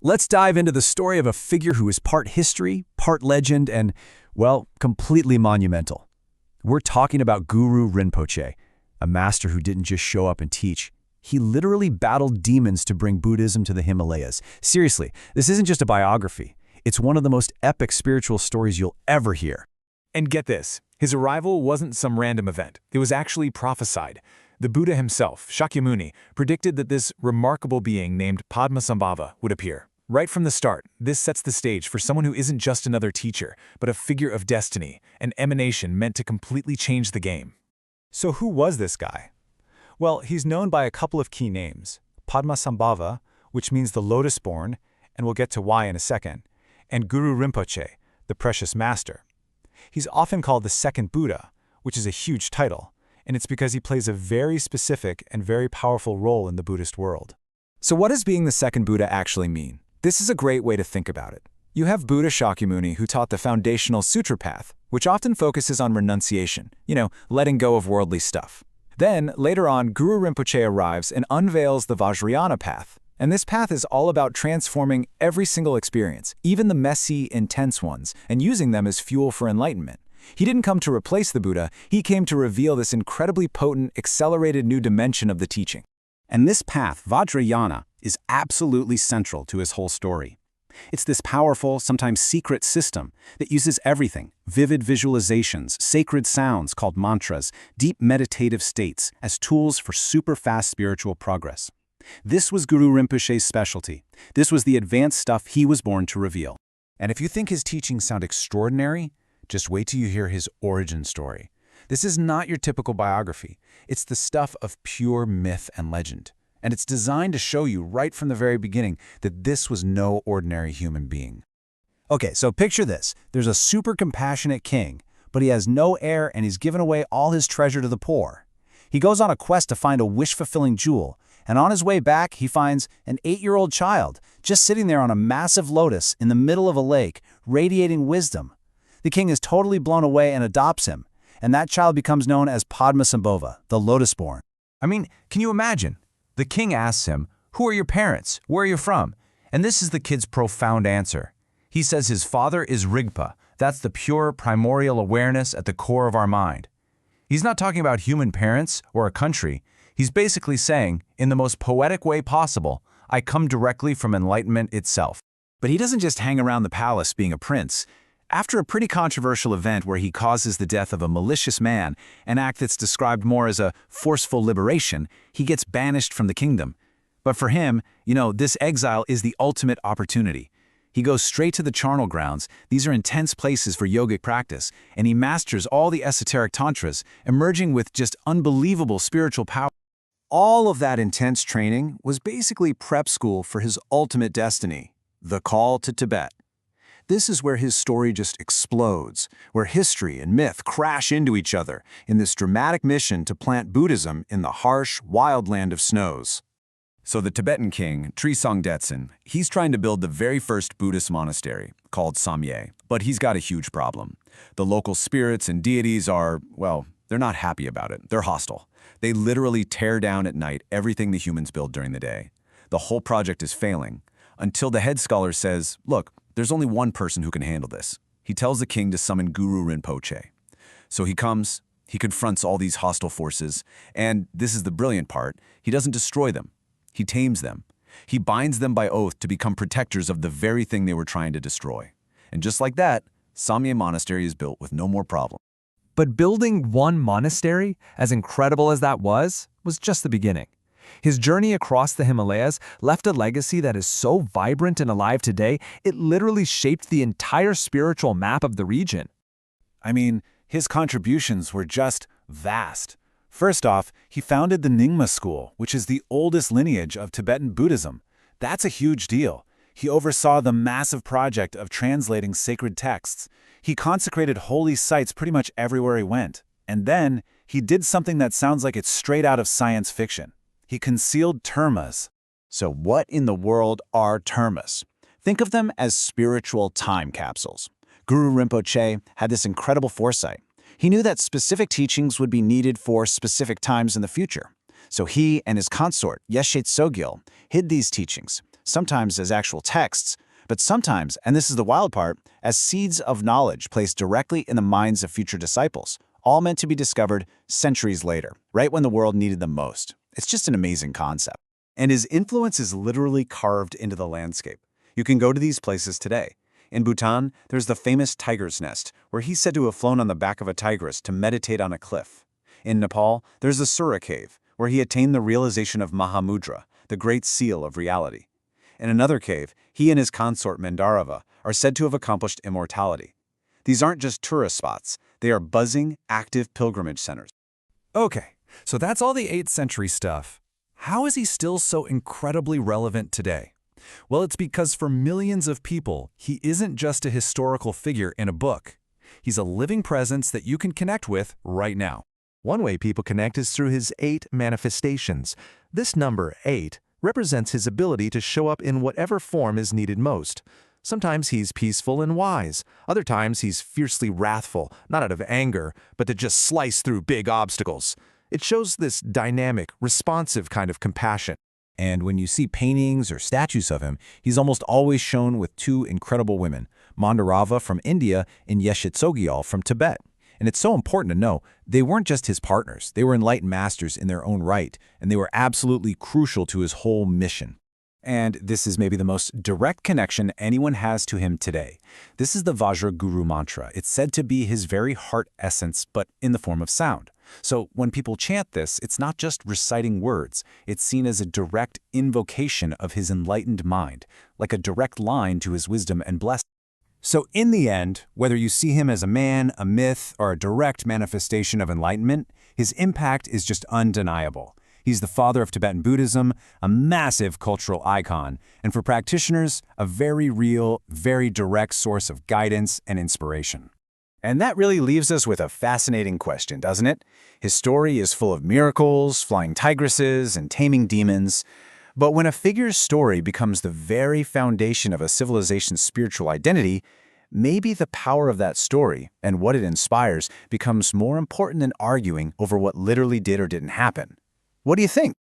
Let's dive into the story of a figure who is part history, part legend, and, well, completely monumental. We're talking about Guru Rinpoche, a master who didn't just show up and teach. He literally battled demons to bring Buddhism to the Himalayas. Seriously, this isn't just a biography. It's one of the most epic spiritual stories you'll ever hear. And get this, his arrival wasn't some random event. It was actually prophesied. The Buddha himself, Shakyamuni, predicted that this remarkable being named Padmasambhava would appear. Right from the start, this sets the stage for someone who isn't just another teacher, but a figure of destiny, an emanation meant to completely change the game. So who was this guy? Well, he's known by a couple of key names: Padmasambhava, which means the lotus-born, and we'll get to why in a second, and Guru Rinpoche, the precious master. He's often called the second Buddha, which is a huge title, and it's because he plays a very specific and very powerful role in the Buddhist world. So what does being the second Buddha actually mean? This is a great way to think about it. You have Buddha Shakyamuni, who taught the foundational sutra path, which often focuses on renunciation, letting go of worldly stuff. Then, later on, Guru Rinpoche arrives and unveils the Vajrayana path. And this path is all about transforming every single experience, even the messy, intense ones, and using them as fuel for enlightenment. He didn't come to replace the Buddha, he came to reveal this incredibly potent, accelerated new dimension of the teaching. And this path, Vajrayana, is absolutely central to his whole story. It's this powerful, sometimes secret system that uses everything: vivid visualizations, sacred sounds called mantras, deep meditative states as tools for super-fast spiritual progress. This was Guru Rinpoche's specialty. This was the advanced stuff he was born to reveal. And if you think his teachings sound extraordinary, just wait till you hear his origin story. This is not your typical biography. It's the stuff of pure myth and legend. And it's designed to show you right from the very beginning that this was no ordinary human being. Okay, so picture this. There's a super compassionate king, but he has no heir and he's given away all his treasure to the poor. He goes on a quest to find a wish-fulfilling jewel, and on his way back, he finds an 8-year-old child just sitting there on a massive lotus in the middle of a lake, radiating wisdom. The king is totally blown away and adopts him, and that child becomes known as Padmasambhava, the lotus-born. I mean, can you imagine? The king asks him, "Who are your parents? Where are you from?" And this is the kid's profound answer. He says his father is Rigpa. That's the pure primordial awareness at the core of our mind. He's not talking about human parents or a country. He's basically saying, in the most poetic way possible, I come directly from enlightenment itself. But he doesn't just hang around the palace being a prince. After a pretty controversial event where he causes the death of a malicious man, an act that's described more as a forceful liberation, he gets banished from the kingdom. But for him, this exile is the ultimate opportunity. He goes straight to the charnel grounds. These are intense places for yogic practice, and he masters all the esoteric tantras, emerging with just unbelievable spiritual power. All of that intense training was basically prep school for his ultimate destiny, the call to Tibet. This is where his story just explodes, where history and myth crash into each other in this dramatic mission to plant Buddhism in the harsh, wild land of snows. So the Tibetan king, Trisong Detsen, he's trying to build the very first Buddhist monastery, called Samye, but he's got a huge problem. The local spirits and deities are, well, they're not happy about it. They're hostile. They literally tear down at night everything the humans build during the day. The whole project is failing, until the head scholar says, look, there's only one person who can handle this. He tells the king to summon Guru Rinpoche. So he comes, he confronts all these hostile forces, and this is the brilliant part, he doesn't destroy them. He tames them. He binds them by oath to become protectors of the very thing they were trying to destroy. And just like that, Samye Monastery is built with no more problem. But building one monastery, as incredible as that was just the beginning. His journey across the Himalayas left a legacy that is so vibrant and alive today, it literally shaped the entire spiritual map of the region. I mean, his contributions were just vast. First off, he founded the Nyingma school, which is the oldest lineage of Tibetan Buddhism. That's a huge deal. He oversaw the massive project of translating sacred texts. He consecrated holy sites pretty much everywhere he went. And then, he did something that sounds like it's straight out of science fiction. He concealed termas. So what in the world are termas? Think of them as spiritual time capsules. Guru Rinpoche had this incredible foresight. He knew that specific teachings would be needed for specific times in the future. So he and his consort, Yeshe Tsogyal, hid these teachings, sometimes as actual texts, but sometimes, and this is the wild part, as seeds of knowledge placed directly in the minds of future disciples, all meant to be discovered centuries later, right when the world needed them most. It's just an amazing concept. And his influence is literally carved into the landscape. You can go to these places today. In Bhutan, there's the famous tiger's nest, where he's said to have flown on the back of a tigress to meditate on a cliff. In Nepal, there's the Sura cave, where he attained the realization of Mahamudra, the great seal of reality. In another cave, he and his consort Mandarava are said to have accomplished immortality. These aren't just tourist spots, they are buzzing, active pilgrimage centers. Okay, so that's all the 8th century stuff. How is he still so incredibly relevant today? Well, it's because for millions of people, he isn't just a historical figure in a book. He's a living presence that you can connect with right now. One way people connect is through his 8 manifestations. This number, 8, represents his ability to show up in whatever form is needed most. Sometimes he's peaceful and wise. Other times he's fiercely wrathful, not out of anger, but to just slice through big obstacles. It shows this dynamic, responsive kind of compassion. And when you see paintings or statues of him, he's almost always shown with 2 incredible women, Mandarava from India and Yeshe Tsogyal from Tibet. And it's so important to know, they weren't just his partners, they were enlightened masters in their own right, and they were absolutely crucial to his whole mission. And this is maybe the most direct connection anyone has to him today. This is the Vajra Guru mantra. It's said to be his very heart essence, but in the form of sound. So when people chant this, it's not just reciting words. It's seen as a direct invocation of his enlightened mind, like a direct line to his wisdom and blessing. So in the end, whether you see him as a man, a myth, or a direct manifestation of enlightenment, his impact is just undeniable. He's the father of Tibetan Buddhism, a massive cultural icon, and for practitioners, a very real, very direct source of guidance and inspiration. And that really leaves us with a fascinating question, doesn't it? His story is full of miracles, flying tigresses, and taming demons. But when a figure's story becomes the very foundation of a civilization's spiritual identity, maybe the power of that story and what it inspires becomes more important than arguing over what literally did or didn't happen. What do you think?